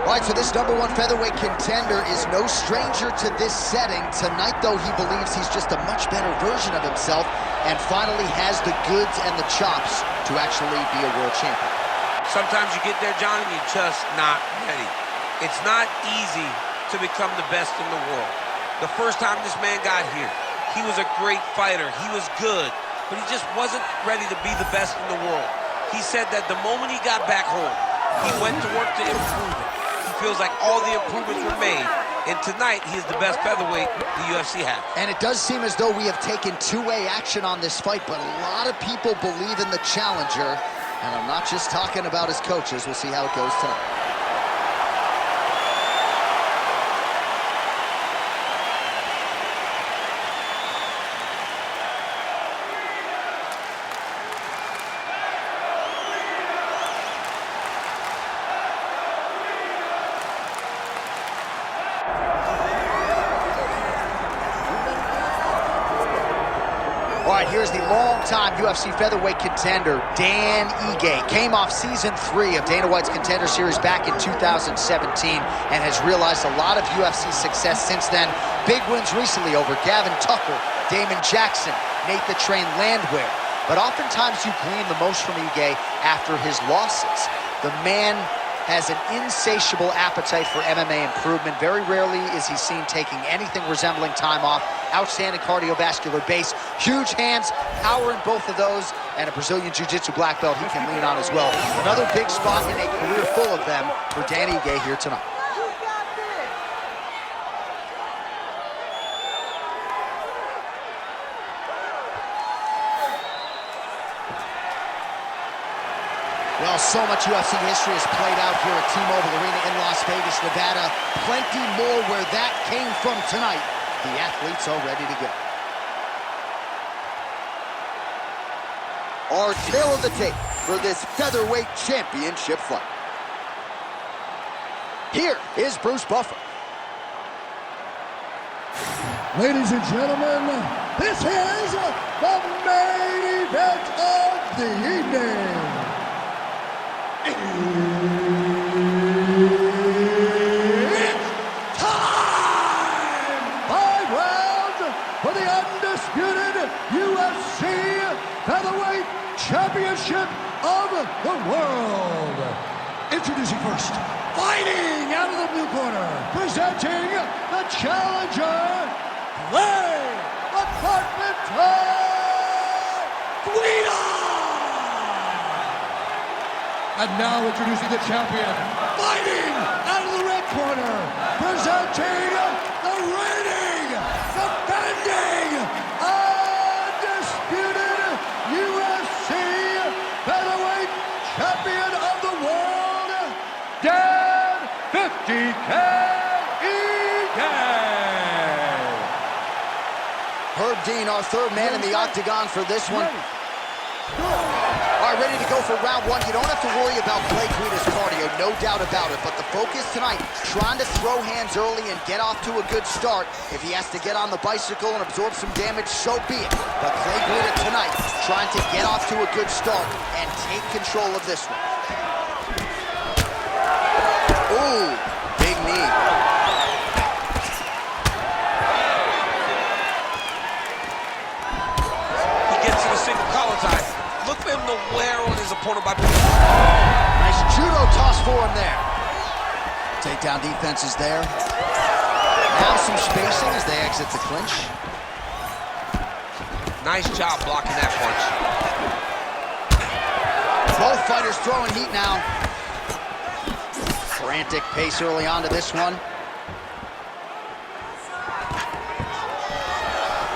All right, so this #1 featherweight contender is no stranger to this setting. Tonight, though, he believes he's just a much better version of himself and finally has the goods and the chops to actually be a world champion. Sometimes you get there, John, and you're just not ready. It's not easy to become the best in the world. The first time this man got here, he was a great fighter. He was good, but he just wasn't ready to be the best in the world. He said that the moment he got back home, he went to work to improve it. He feels like all the improvements were made, and tonight he is the best featherweight the UFC has. And it does seem as though we have taken two-way action on this fight, but a lot of people believe in the challenger, and I'm not just talking about his coaches. We'll see how it goes tonight. All right, here's the longtime UFC featherweight contender, Dan Ige. Came off Season 3 of Dana White's Contender Series back in 2017 and has realized a lot of UFC success since then. Big wins recently over Gavin Tucker, Damon Jackson, Nate the Train Landwehr. But oftentimes you glean the most from Ige after his losses. The man has an insatiable appetite for MMA improvement. Very rarely is he seen taking anything resembling time off. Outstanding cardiovascular base, huge hands, power in both of those, and a Brazilian Jiu-Jitsu black belt he can lean on as well. Another big spot in a career full of them for Dan Ige here tonight. Well, so much UFC history has played out here at T-Mobile Arena in Las Vegas, Nevada. Plenty more where that came from tonight. The athletes are ready to go. Our tail of the tape for this featherweight championship fight. Here is Bruce Buffer. Ladies and gentlemen, this is the main event of the evening. It's time! 5 rounds for the undisputed UFC Featherweight Championship of the World. Introducing first, fighting out of the blue corner, presenting the challenger, Clay the Carpenter Guida! And now introducing the champion, fighting out of the red corner, presenting the reigning, defending, undisputed UFC featherweight champion of the world, Dan 50K Ige. Herb Dean, our third man in the octagon for this one. All right, ready to go for round one. You don't have to worry about Clay Guida's cardio, no doubt about it. But the focus tonight, trying to throw hands early and get off to a good start. If he has to get on the bicycle and absorb some damage, so be it. But Clay Guida tonight, trying to get off to a good start and take control of this one. Ooh, big knee. He gets to the single collar tie. Look for him to wear on his opponent by... Nice judo toss for him there. Takedown defense is there. Now some spacing as they exit the clinch. Nice job blocking that punch. Both fighters throwing heat now. Frantic pace early on to this one.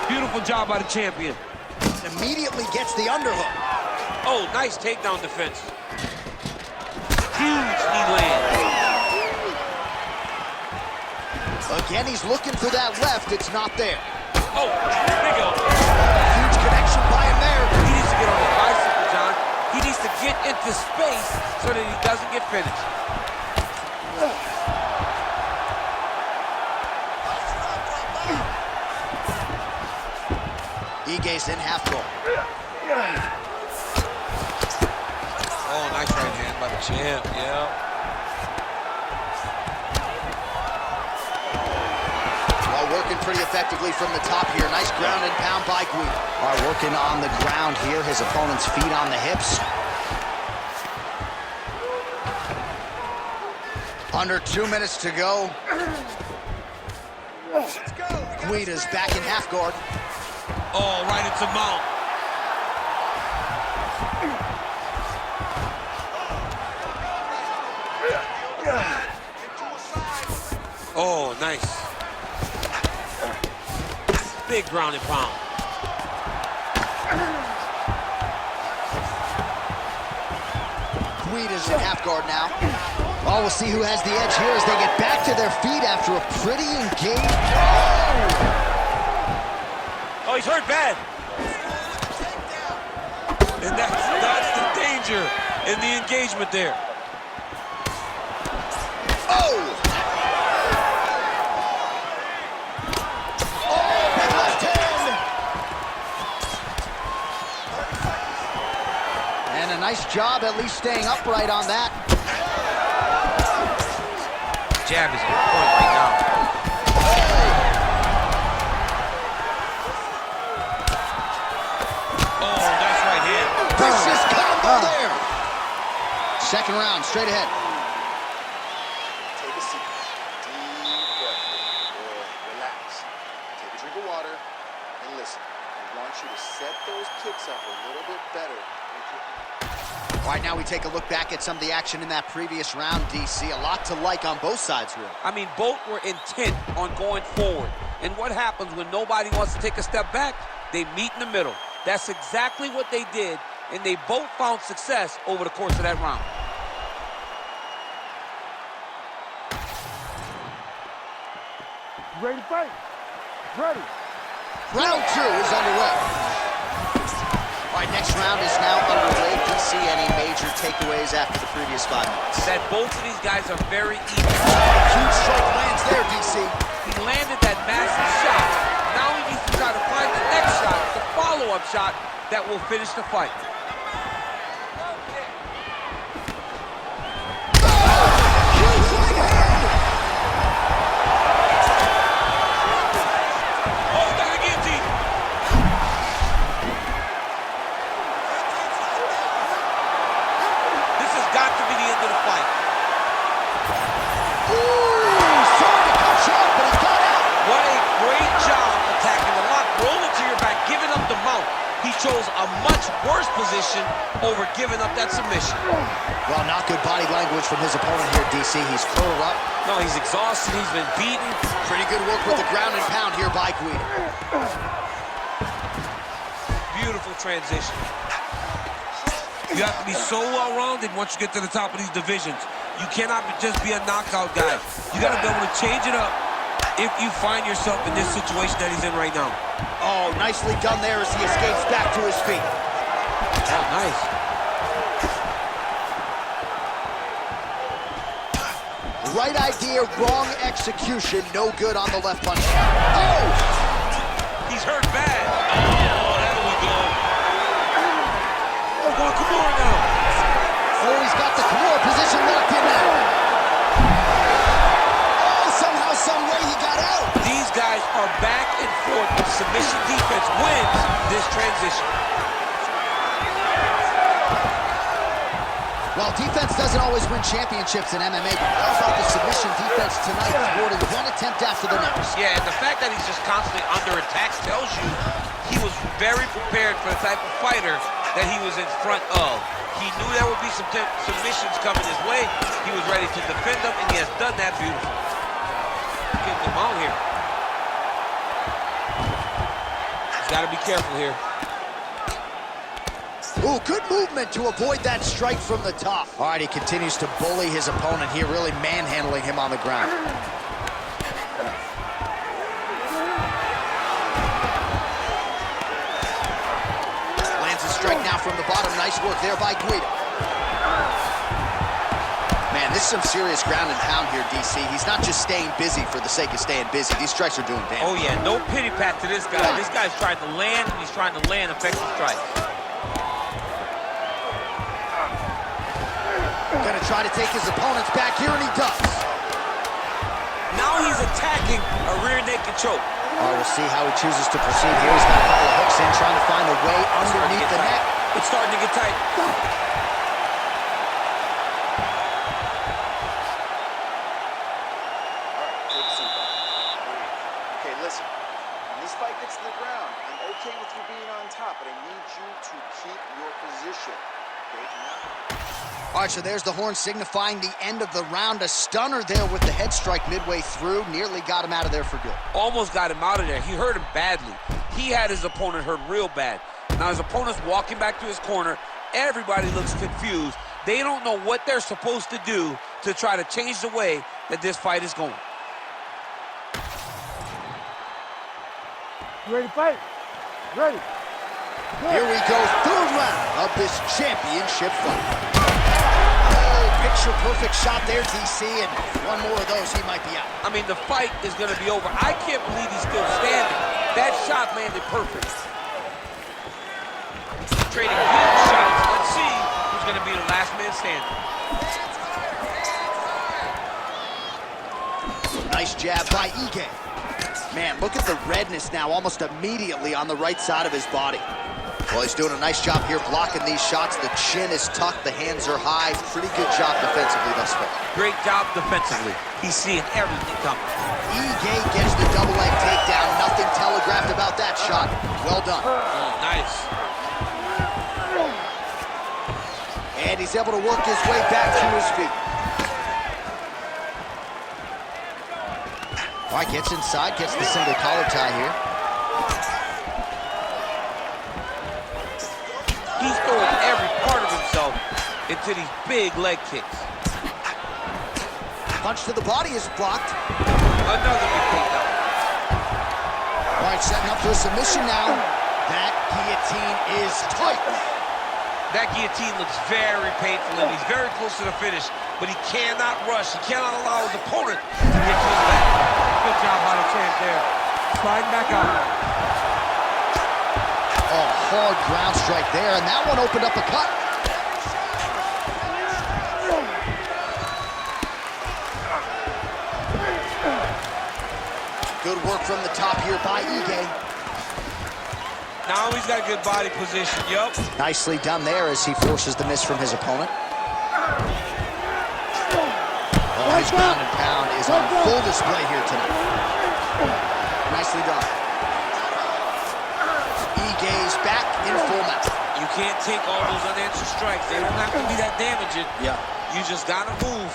Beautiful job by the champion. Immediately gets the underhook. Oh, nice takedown defense. Huge knee land. Again, he's looking for that left. It's not there. Oh, big up. Huge connection by him there. He needs to get on the bicycle, John. He needs to get into space so that he doesn't get finished. Ige's in half guard. Oh, nice right hand by the champ, yeah. pretty effectively from the top here. Nice ground and pound by Guida. All right, working on the ground here. His opponent's feet on the hips. Under 2 minutes to go. Guida's back in half guard. Oh, right into mount. Oh, nice. Big ground and pound. Guida's in half guard now. Oh, we'll see who has the edge here as they get back to their feet after a pretty engaged... Oh, he's hurt bad. And that's the danger in the engagement there. Oh! Oh, big left hand! And a nice job at least staying upright on that. Jab is on point right now. Oh, nice right hand. Vicious combo there. Second round, straight ahead. Take a seat. Deep breath. Relax. Take a drink of water and listen. I want you to set those kicks up a little bit better. All right, now we take a look back at some of the action in that previous round, DC. A lot to like on both sides, really. I mean, both were intent on going forward. And what happens when nobody wants to take a step back? They meet in the middle. That's exactly what they did, and they both found success over the course of that round. Ready to fight? Ready. Round 2 is underway. All right, next round is now underway. DC, any major takeaways after the previous 5 minutes? That both of these guys are very even. Huge strike lands there, DC. He landed that massive shot. Now he needs to try to find the next shot, the follow-up shot that will finish the fight. He chose a much worse position over giving up that submission. Well, not good body language from his opponent here, DC. He's curled up. No, he's exhausted. He's been beaten. Pretty good work with the ground and pound here by Guida. Beautiful transition. You have to be so well-rounded once you get to the top of these divisions. You cannot just be a knockout guy. You got to be able to change it up if you find yourself in this situation that he's in right now. Oh, nicely done there as he escapes back to his feet. Oh, nice. Right idea, wrong execution. No good on the left punch. Oh! He's hurt bad. Oh, there we go. Oh, going Kimura now. Oh, he's got the Kimura position locked in now. Oh, somehow, some way he got out. These guys are back and forth. The submission defense wins this transition. Well, defense doesn't always win championships in MMA, but how about the submission defense tonight, thwarting one attempt after the next? Yeah, and the fact that he's just constantly under attack tells you he was very prepared for the type of fighter that he was in front of. He knew there would be some submissions coming his way. He was ready to defend them, and he has done that beautifully. Getting them out here. He's got to be careful here. Ooh, good movement to avoid that strike from the top. All right, he continues to bully his opponent here, really manhandling him on the ground. Lands a strike now from the bottom. Nice work there by Guida. Man, this is some serious ground and pound here, DC. He's not just staying busy for the sake of staying busy. These strikes are doing damage. Oh, yeah, no pity pat to this guy. This guy's trying to land, and he's trying to land effective strikes. Gonna try to take his opponents back here, and he does. Now he's attacking a rear naked choke. All right, we'll see how he chooses to proceed here. He's got a couple of hooks in, trying to find a way underneath the neck. It's starting to get tight. Okay, listen. When this fight gets to the ground, I'm okay with you being on top, but I need you to keep your position. Okay, now. All right, so there's the horn signifying the end of the round. A stunner there with the head strike midway through. Nearly got him out of there for good. Almost got him out of there. He hurt him badly. He had his opponent hurt real bad. Now his opponent's walking back to his corner. Everybody looks confused. They don't know what they're supposed to do to try to change the way that this fight is going. You ready to fight? Ready. Here we go, third round of this championship fight. Oh, picture-perfect shot there, DC, and one more of those, he might be out. I mean, the fight is going to be over. I can't believe he's still standing. That shot landed perfect. Trading huge shots. Let's see who's going to be the last man standing. Nice jab by Ige. Man, look at the redness now, almost immediately on the right side of his body. Well, he's doing a nice job here blocking these shots. The chin is tucked, the hands are high. Pretty good job defensively thus far. Great job defensively. He's seeing everything coming. Ige gets the double leg takedown. Nothing telegraphed about that shot. Well done. Oh, nice. And he's able to work his way back to his feet. All right, gets inside, gets the single collar tie here. He's throwing every part of himself into these big leg kicks. Punch to the body is blocked. Another big takedown. All right, setting up for a submission now. That guillotine is tight. That guillotine looks very painful, and he's very close to the finish, but he cannot rush. He cannot allow his opponent to get to his back. Good job by the champ there. Sliding back out. Oh, hard ground strike there, and that one opened up a cut. Good work from the top here by Ige. Now he's got a good body position, yup. Nicely done there as he forces the miss from his opponent. Oh, his ground and pound is on full display here tonight. Nicely done. Ige's back in full mount. You can't take all those unanswered strikes. They don't have to be that damaging. Yeah. You just gotta move.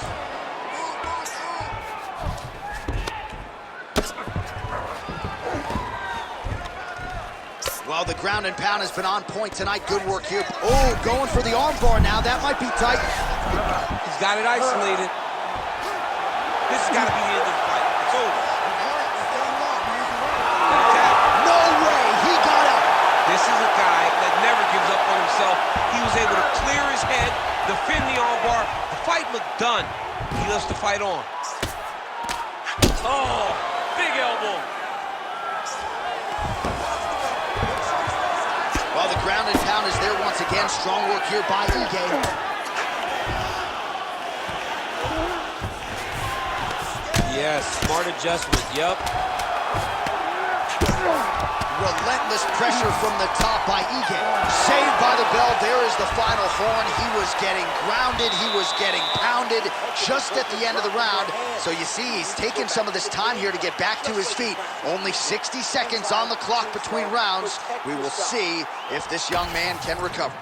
Well, the ground and pound has been on point tonight. Good work here. Oh, going for the arm bar now. That might be tight. He's got it isolated. This has got to be the end of the fight. It's over. No way. He got out. This is a guy that never gives up on himself. He was able to clear his head, defend the armbar. The fight looked done. He lets the fight on. Oh, big elbow. Well, the ground and pound is there once again. Strong work here by Ige. Yes, smart adjustment, yup. Relentless pressure from the top by Ige. Saved by the bell. There is the final horn. He was getting grounded. He was getting pounded just at the end of the round. So you see, he's taking some of this time here to get back to his feet. Only 60 seconds on the clock between rounds. We will see if this young man can recover.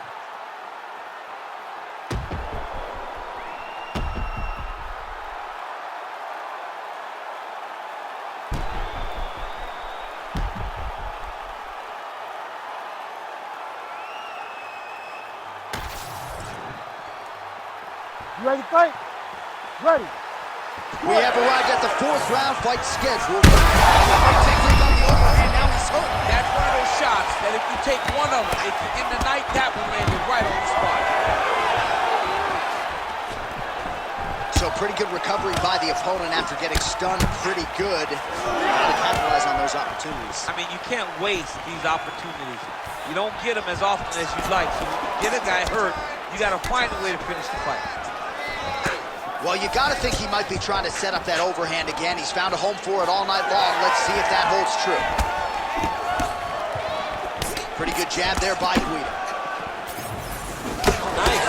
You ready to fight? Ready. We have arrived at the fourth round fight schedule. And now he's hurt. That's one of those shots that if you take one of them, in the night, that one landed right on the spot. So pretty good recovery by the opponent after getting stunned pretty good. Got to capitalize on those opportunities. I mean, you can't waste these opportunities. You don't get them as often as you'd like. So when you get a guy hurt, you got to find a way to finish the fight. Well, you got to think he might be trying to set up that overhand again. He's found a home for it all night long. Let's see if that holds true. Pretty good jab there by Guida. Nice.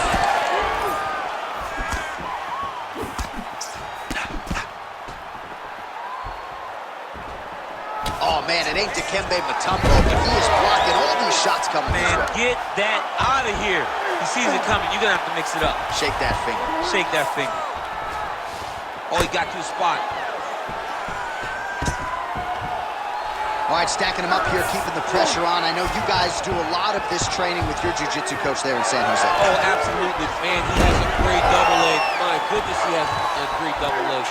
Oh, man, it ain't Dikembe Mutombo, but he is blocking all these shots coming his Man, way. get that out of here. He sees it coming. You're going to have to mix it up. Shake that finger. Shake that finger. Oh, he got to his spot. All right, stacking them up here, keeping the pressure on. I know you guys do a lot of this training with your jiu-jitsu coach there in San Jose. Oh, absolutely. Man, he has a great double leg. My goodness, he has a great double leg.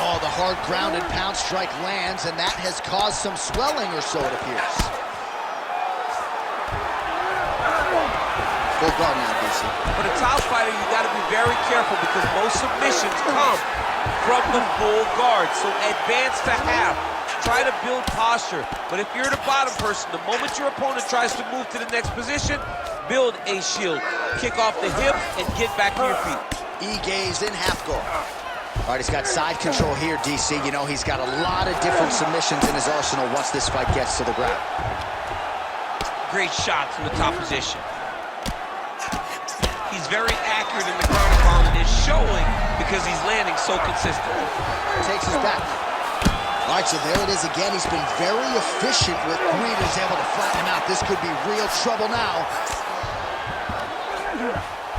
Oh, the hard ground and pound strike lands, and that has caused some swelling or so, it appears. Full guard now, DC. For the top fighter, you got to be very careful because most submissions come from the full guard. So advance to half. Try to build posture. But if you're the bottom person, the moment your opponent tries to move to the next position, build a shield. Kick off the hip and get back to your feet. Ige's in half guard. All right, he's got side control here, DC. You know, he's got a lot of different submissions in his arsenal once this fight gets to the ground. Great shot from the top position. He's very accurate in the ground and pound, and it's showing because he's landing so consistently. Takes his back. All right, so there it is again. He's been very efficient with Guida's able to flatten him out. This could be real trouble now.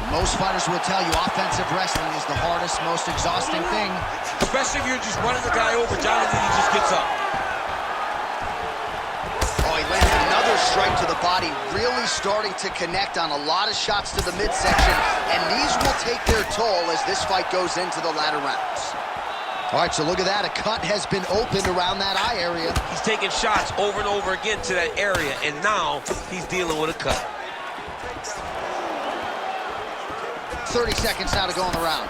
Most fighters will tell you offensive wrestling is the hardest, most exhausting thing. Especially if you're just running the guy over, Jonathan, he just gets up. Oh, he landed another strike to the body, really starting to connect on a lot of shots to the midsection, and these will take their toll as this fight goes into the latter rounds. All right, so look at that. A cut has been opened around that eye area. He's taking shots over and over again to that area, and now he's dealing with a cut. 30 seconds now to go in the round.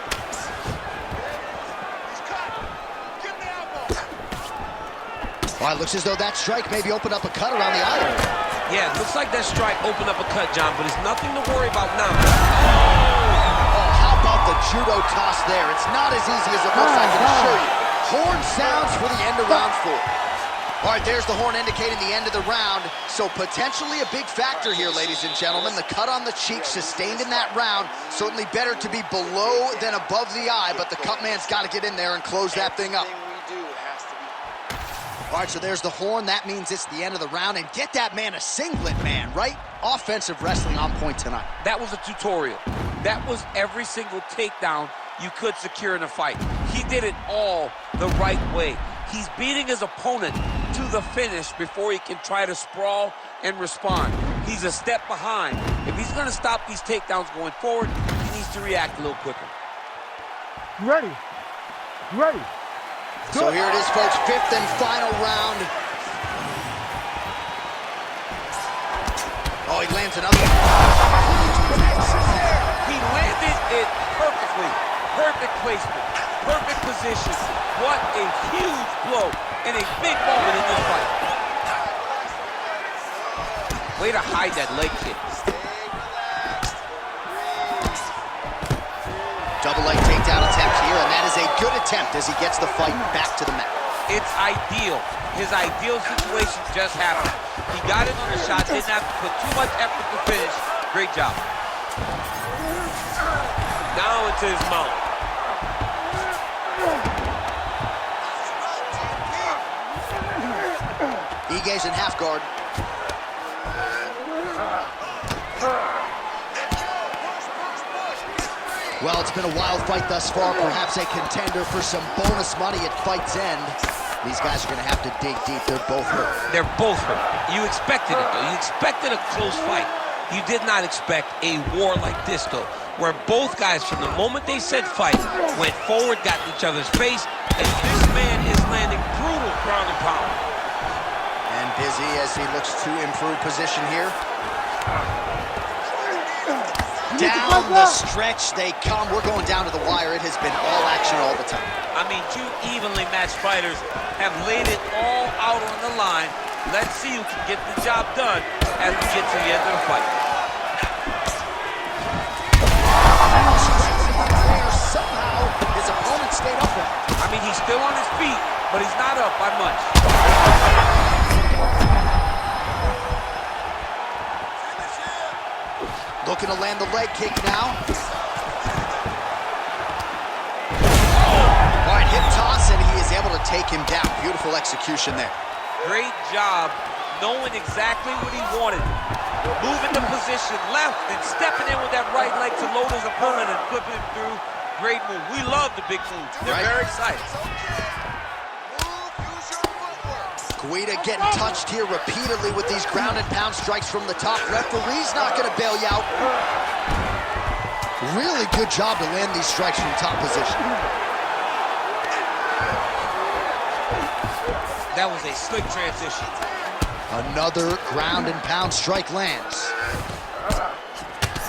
Well, it looks as though that strike maybe opened up a cut around the eye area. Yeah, it looks like that strike opened up a cut, John, but it's nothing to worry about now. Oh, how about the judo toss there? It's not as easy as it looks, I can assure you. Horn sounds for the end of round 4. All right, there's the horn indicating the end of the round. So potentially a big factor here, ladies and gentlemen. The cut on the cheek sustained in that round. Certainly better to be below than above the eye, but the cut man's got to get in there and close that thing up. All right, so there's the horn. That means it's the end of the round. And get that man a singlet, man, right? Offensive wrestling on point tonight. That was a tutorial. That was every single takedown you could secure in a fight. He did it all the right way. He's beating his opponent to the finish before he can try to sprawl and respond. He's a step behind. If he's going to stop these takedowns going forward, he needs to react a little quicker. Ready. Ready. So here it is, folks, 5th and final round. Oh, he lands another one. He landed it perfectly. Perfect placement. Perfect position. What a huge blow and a big moment in this fight. Way to hide that leg kick. Double leg takedown attempt here, and that is a good attempt as he gets the fight back to the mat. It's ideal. His ideal situation just happened. He got in on the shot, didn't have to put too much effort to finish. Great job. Now into his mount. Ige's in half guard. Well, it's been a wild fight thus far, perhaps a contender for some bonus money at fight's end. These guys are going to have to dig deep. They're both hurt. They're both hurt. You expected it, though. You expected a close fight. You did not expect a war like this, though, where both guys, from the moment they said fight, went forward, got in each other's face, and this man is landing brutal ground and pound. And busy as he looks to improve position here. Down the stretch they come. We're going down to the wire. It has been all action all the time. I mean, two evenly matched fighters have laid it all out on the line. Let's see who can get the job done as we get to the end of the fight. gonna land the leg kick now. All right, hip toss, and he is able to take him down. Beautiful execution there. Great job knowing exactly what he wanted. Moving the position left and stepping in with that right leg to load his opponent and flipping him through. Great move. We love the big moves. They're very excited. Guida getting touched here repeatedly with these ground and pound strikes from the top. Referee's not going to bail you out. Really good job to land these strikes from top position. That was a slick transition. Another ground and pound strike lands.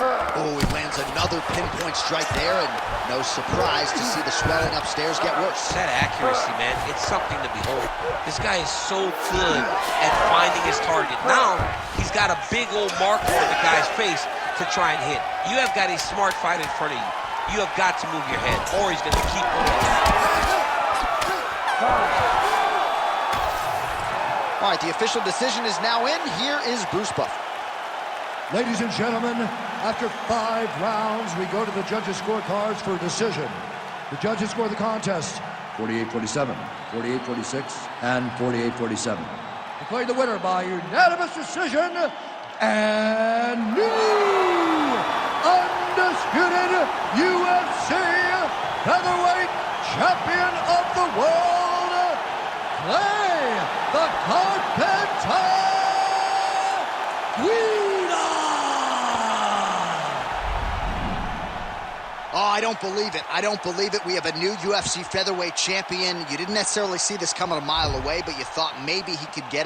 Oh, he lands another pinpoint strike there, and no surprise to see the swelling upstairs get worse. That accuracy, man, it's something to behold. This guy is so good at finding his target. Now, he's got a big old marker on the guy's face to try and hit. You have got a smart fight in front of you. You have got to move your head, or he's going to keep moving. All right, the official decision is now in. Here is Bruce Buffer. Ladies and gentlemen, after 5 rounds, we go to the judges' scorecards for a decision. The judges score the contest 48-47, 48-46, and 48-47. Declared the winner by unanimous decision, and new undisputed UFC featherweight champion of the world, Clay the Carpenter Guida! Oh, I don't believe it. I don't believe it. We have a new UFC featherweight champion. You didn't necessarily see this coming a mile away, but you thought maybe he could get it.